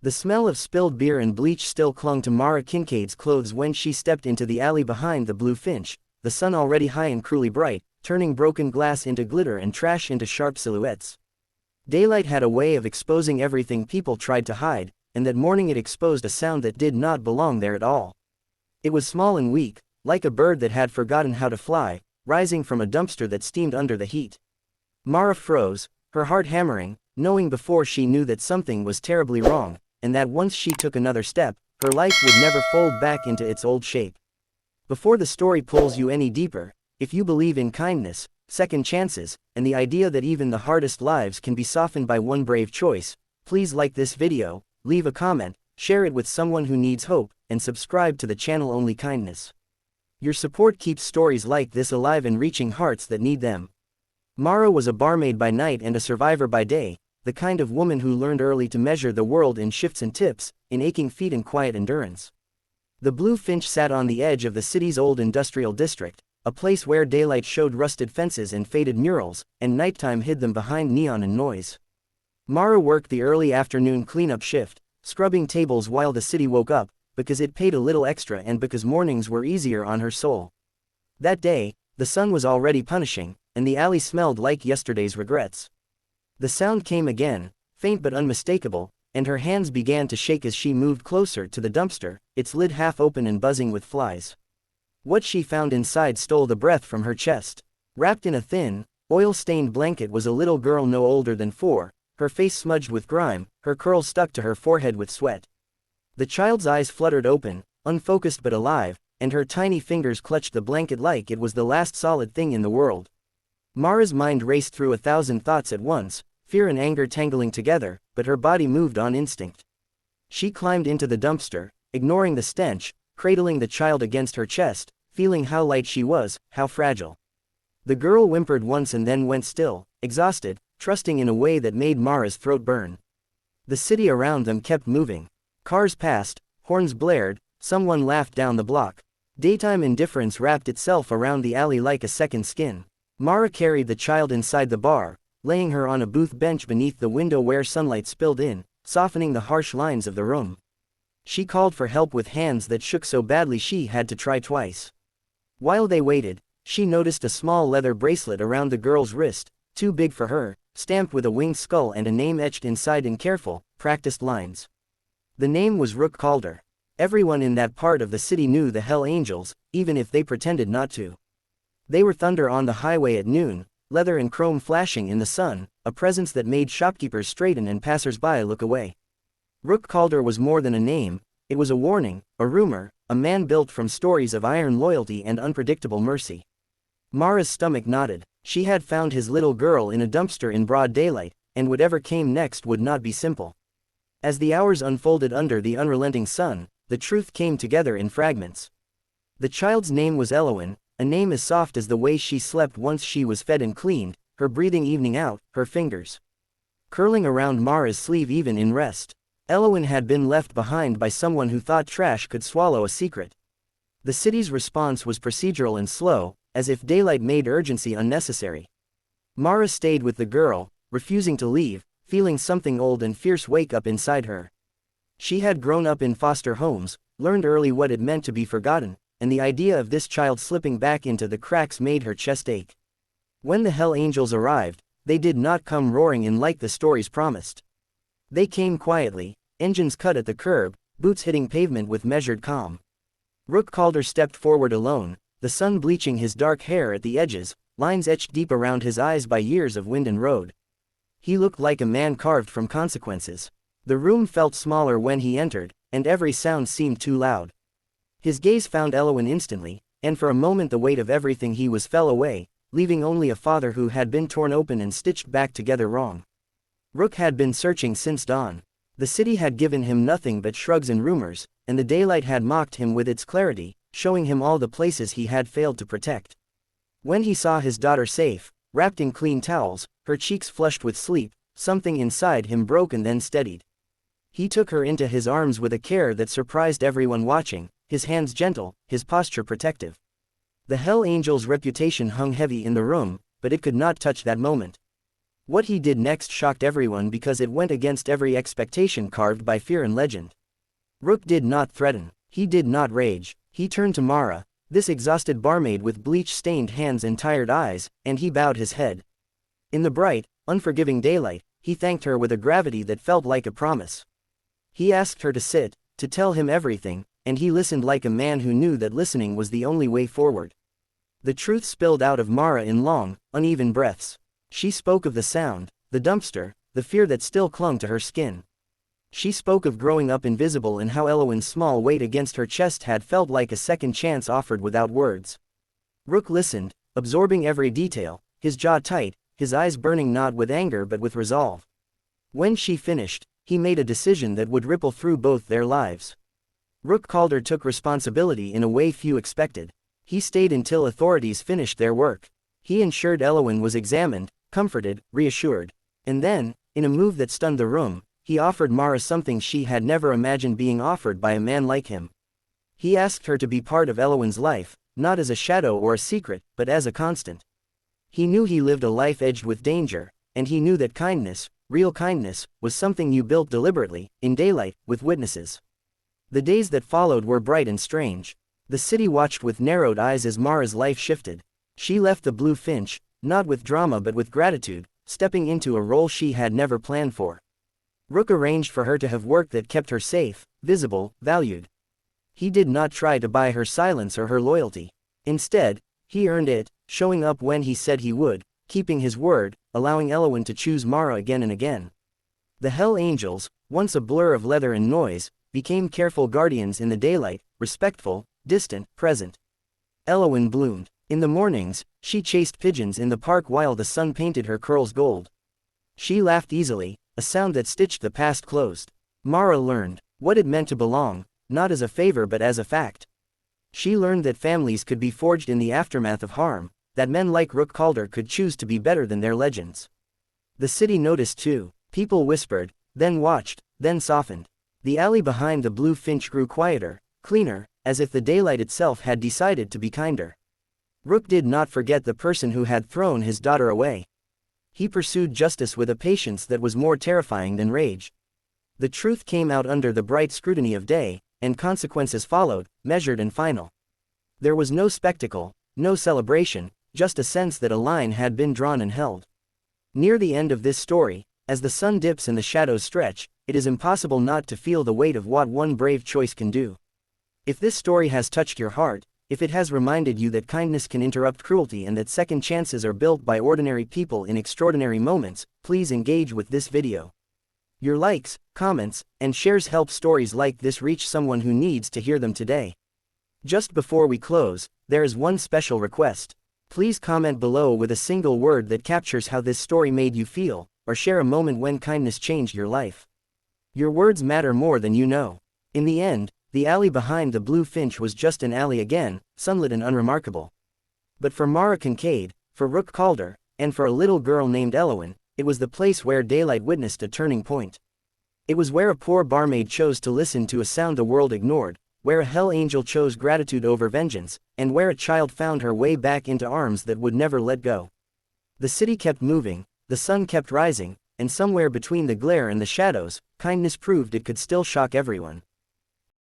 The smell of spilled beer and bleach still clung to Mara Kincaid's clothes when she stepped into the alley behind the Blue Finch, the sun already high and cruelly bright, turning broken glass into glitter and trash into sharp silhouettes. Daylight had a way of exposing everything people tried to hide, and that morning it exposed a sound that did not belong there at all. It was small and weak, like a bird that had forgotten how to fly, rising from a dumpster that steamed under the heat. Mara froze, her heart hammering, knowing before she knew that something was terribly wrong, and that once she took another step, her life would never fold back into its old shape. Before the story pulls you any deeper, if you believe in kindness, second chances, and the idea that even the hardest lives can be softened by one brave choice, please like this video, leave a comment, share it with someone who needs hope, and subscribe to the channel Only Kindness. Your support keeps stories like this alive and reaching hearts that need them. Mara was a barmaid by night and a survivor by day, the kind of woman who learned early to measure the world in shifts and tips, in aching feet and quiet endurance. The Blue Finch sat on the edge of the city's old industrial district, a place where daylight showed rusted fences and faded murals, and nighttime hid them behind neon and noise. Mara worked the early afternoon cleanup shift, scrubbing tables while the city woke up, because it paid a little extra and because mornings were easier on her soul. That day, the sun was already punishing, and the alley smelled like yesterday's regrets. The sound came again, faint but unmistakable, and her hands began to shake as she moved closer to the dumpster, its lid half open and buzzing with flies. What she found inside stole the breath from her chest. Wrapped in a thin, oil-stained blanket was a little girl no older than 4, her face smudged with grime, her curls stuck to her forehead with sweat. The child's eyes fluttered open, unfocused but alive, and her tiny fingers clutched the blanket like it was the last solid thing in the world. Mara's mind raced through 1,000 thoughts at once, fear and anger tangling together, but her body moved on instinct. She climbed into the dumpster, ignoring the stench, cradling the child against her chest, feeling how light she was, how fragile. The girl whimpered once and then went still, exhausted, trusting in a way that made Mara's throat burn. The city around them kept moving. Cars passed, horns blared, someone laughed down the block. Daytime indifference wrapped itself around the alley like a second skin. Mara carried the child inside the bar, laying her on a booth bench beneath the window where sunlight spilled in, softening the harsh lines of the room. She called for help with hands that shook so badly she had to try twice. While they waited, she noticed a small leather bracelet around the girl's wrist, too big for her, stamped with a winged skull and a name etched inside in careful, practiced lines. The name was Rook Calder. Everyone in that part of the city knew the Hell Angels, even if they pretended not to. They were thunder on the highway at noon, leather and chrome flashing in the sun, a presence that made shopkeepers straighten and passers-by look away. Rook Calder was more than a name, it was a warning, a rumor, a man built from stories of iron loyalty and unpredictable mercy. Mara's stomach knotted. She had found his little girl in a dumpster in broad daylight, and whatever came next would not be simple. As the hours unfolded under the unrelenting sun, the truth came together in fragments. The child's name was Elowen, a name as soft as the way she slept once she was fed and cleaned, her breathing evening out, her fingers curling around Mara's sleeve even in rest. Elowen had been left behind by someone who thought trash could swallow a secret. The city's response was procedural and slow, as if daylight made urgency unnecessary. Mara stayed with the girl, refusing to leave, feeling something old and fierce wake up inside her. She had grown up in foster homes, learned early what it meant to be forgotten, and the idea of this child slipping back into the cracks made her chest ache. When the Hell Angels arrived, they did not come roaring in like the stories promised. They came quietly, engines cut at the curb, boots hitting pavement with measured calm. Rook Calder stepped forward alone, the sun bleaching his dark hair at the edges, lines etched deep around his eyes by years of wind and road. He looked like a man carved from consequences. The room felt smaller when he entered, and every sound seemed too loud. His gaze found Elowen instantly, and for a moment the weight of everything he was fell away, leaving only a father who had been torn open and stitched back together wrong. Rook had been searching since dawn. The city had given him nothing but shrugs and rumors, and the daylight had mocked him with its clarity, showing him all the places he had failed to protect. When he saw his daughter safe, wrapped in clean towels, her cheeks flushed with sleep, something inside him broke and then steadied. He took her into his arms with a care that surprised everyone watching, his hands gentle, his posture protective. The Hell Angel's reputation hung heavy in the room, but it could not touch that moment. What he did next shocked everyone because it went against every expectation carved by fear and legend. Rook did not threaten. He did not rage. He turned to Mara, this exhausted barmaid with bleach-stained hands and tired eyes, and he bowed his head. In the bright, unforgiving daylight, he thanked her with a gravity that felt like a promise. He asked her to sit, to tell him everything, and he listened like a man who knew that listening was the only way forward. The truth spilled out of Mara in long, uneven breaths. She spoke of the sound, the dumpster, the fear that still clung to her skin. She spoke of growing up invisible and how Elowyn's small weight against her chest had felt like a second chance offered without words. Rook listened, absorbing every detail, his jaw tight, his eyes burning not with anger but with resolve. When she finished, he made a decision that would ripple through both their lives. Rook Calder took responsibility in a way few expected. He stayed until authorities finished their work. He ensured Elowyn was examined, comforted, reassured. And then, in a move that stunned the room, he offered Mara something she had never imagined being offered by a man like him. He asked her to be part of Elowyn's life, not as a shadow or a secret, but as a constant. He knew he lived a life edged with danger, and he knew that kindness, real kindness, was something you built deliberately, in daylight, with witnesses. The days that followed were bright and strange. The city watched with narrowed eyes as Mara's life shifted. She left the Blue Finch, not with drama but with gratitude, stepping into a role she had never planned for. Rook arranged for her to have work that kept her safe, visible, valued. He did not try to buy her silence or her loyalty. Instead, he earned it, showing up when he said he would, keeping his word, allowing Elowyn to choose Mara again and again. The Hell Angels, once a blur of leather and noise, became careful guardians in the daylight, respectful, distant, present. Elowyn bloomed. In the mornings, she chased pigeons in the park while the sun painted her curls gold. She laughed easily, a sound that stitched the past closed. Mara learned what it meant to belong, not as a favor but as a fact. She learned that families could be forged in the aftermath of harm, that men like Rook Calder could choose to be better than their legends. The city noticed too. People whispered, then watched, then softened. The alley behind the Blue Finch grew quieter, cleaner, as if the daylight itself had decided to be kinder. Rook did not forget the person who had thrown his daughter away. He pursued justice with a patience that was more terrifying than rage. The truth came out under the bright scrutiny of day, and consequences followed, measured and final. There was no spectacle, no celebration, just a sense that a line had been drawn and held. Near the end of this story, as the sun dips and the shadows stretch, it is impossible not to feel the weight of what one brave choice can do. If this story has touched your heart, if it has reminded you that kindness can interrupt cruelty and that second chances are built by ordinary people in extraordinary moments, please engage with this video. Your likes, comments, and shares help stories like this reach someone who needs to hear them today. Just before we close, there is one special request. Please comment below with a single word that captures how this story made you feel, or share a moment when kindness changed your life. Your words matter more than you know. In the end, the alley behind the Blue Finch was just an alley again, sunlit and unremarkable. But for Mara Kincaid, for Rook Calder, and for a little girl named Elowyn, it was the place where daylight witnessed a turning point. It was where a poor barmaid chose to listen to a sound the world ignored, where a hell angel chose gratitude over vengeance, and where a child found her way back into arms that would never let go. The city kept moving, the sun kept rising, and somewhere between the glare and the shadows, kindness proved it could still shock everyone.